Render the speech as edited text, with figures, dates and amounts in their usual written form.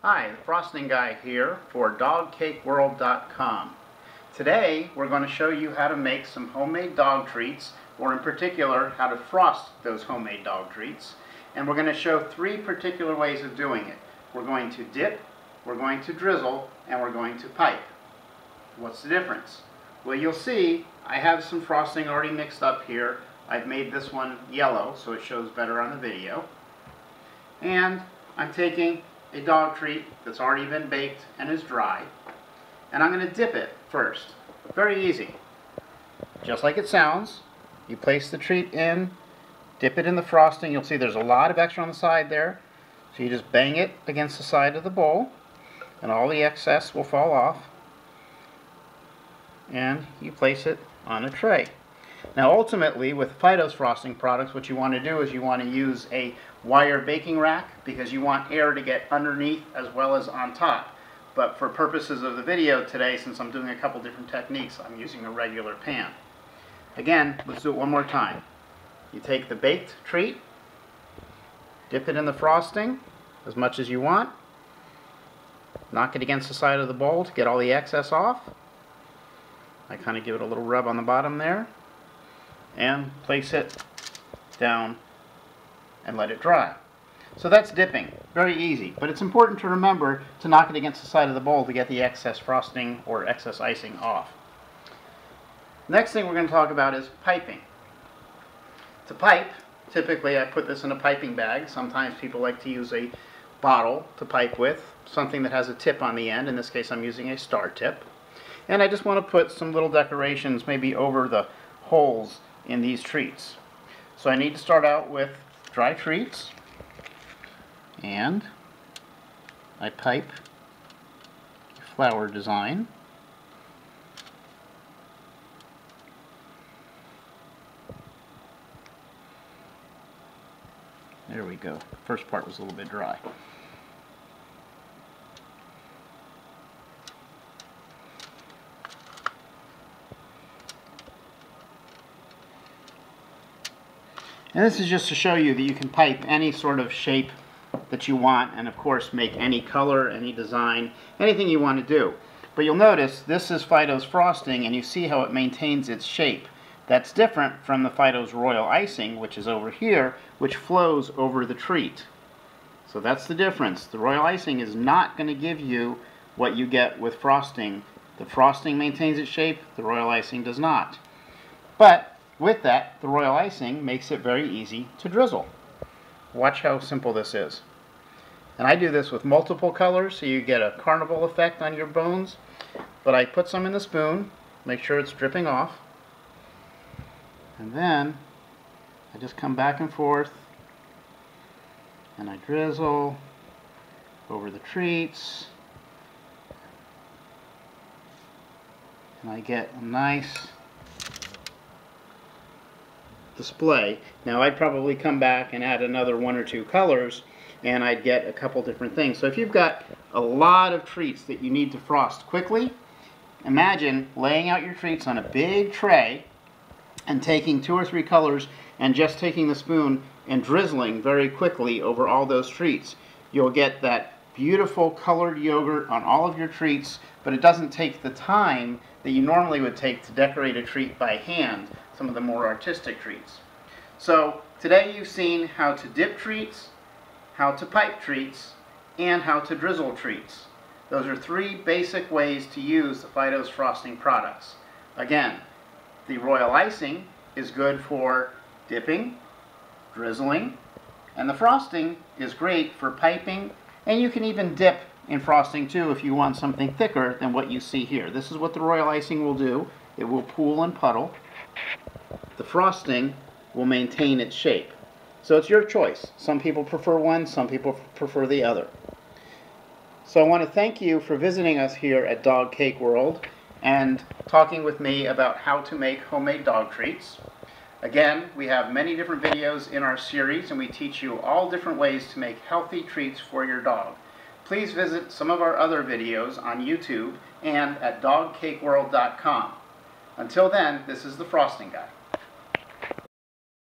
Hi, the Frosting Guy here for dogcakeworld.com. Today we're going to show you how to make some homemade dog treats, or in particular how to frost those homemade dog treats. And we're going to show three particular ways of doing it. We're going to dip, we're going to drizzle, and we're going to pipe. What's the difference? Well, you'll see I have some frosting already mixed up here. I've made this one yellow so it shows better on the video. And I'm taking a dog treat that's already been baked and is dry, and I'm going to dip it first. Very easy. Just like it sounds, you place the treat in, dip it in the frosting. You'll see there's a lot of extra on the side there, so you just bang it against the side of the bowl and all the excess will fall off, and you place it on a tray. Now ultimately, with Fido's frosting products, what you want to do is you want to use a wire baking rack because you want air to get underneath as well as on top. But for purposes of the video today, since I'm doing a couple different techniques, I'm using a regular pan. Again, let's do it one more time. You take the baked treat, dip it in the frosting as much as you want, knock it against the side of the bowl to get all the excess off. I kind of give it a little rub on the bottom there, and place it down and let it dry. So that's dipping. Very easy. But it's important to remember to knock it against the side of the bowl to get the excess frosting or excess icing off. Next thing we're going to talk about is piping. To pipe, typically I put this in a piping bag. Sometimes people like to use a bottle to pipe with, something that has a tip on the end. In this case I'm using a star tip. And I just want to put some little decorations maybe over the holes in these treats. So I need to start out with dry treats, and I pipe a flower design. There we go. The first part was a little bit dry. And this is just to show you that you can pipe any sort of shape that you want, and of course make any color, any design, anything you want to do. But you'll notice this is Fido's frosting, and you see how it maintains its shape. That's different from the Fido's royal icing, which is over here, which flows over the treat. So that's the difference. The royal icing is not going to give you what you get with frosting. The frosting maintains its shape, the royal icing does not. But with that, the royal icing makes it very easy to drizzle. Watch how simple this is. And I do this with multiple colors so you get a carnival effect on your bones. But I put some in the spoon, make sure it's dripping off. And then I just come back and forth and I drizzle over the treats. And I get a nice display. Now I'd probably come back and add another one or two colors and I'd get a couple different things. So if you've got a lot of treats that you need to frost quickly, imagine laying out your treats on a big tray and taking two or three colors and just taking the spoon and drizzling very quickly over all those treats. You'll get that beautiful colored yogurt on all of your treats, but it doesn't take the time that you normally would take to decorate a treat by hand, some of the more artistic treats. So today you've seen how to dip treats, how to pipe treats, and how to drizzle treats. Those are three basic ways to use the Fido's frosting products. Again, the royal icing is good for dipping, drizzling, and the frosting is great for piping, and you can even dip in frosting too if you want something thicker than what you see here. This is what the royal icing will do. It will pool and puddle. The frosting will maintain its shape. So it's your choice. Some people prefer one, some people prefer the other. So I want to thank you for visiting us here at Dog Cake World and talking with me about how to make homemade dog treats. Again, we have many different videos in our series and we teach you all different ways to make healthy treats for your dog. Please visit some of our other videos on YouTube and at dogcakeworld.com. Until then, this is the Frosting Guy.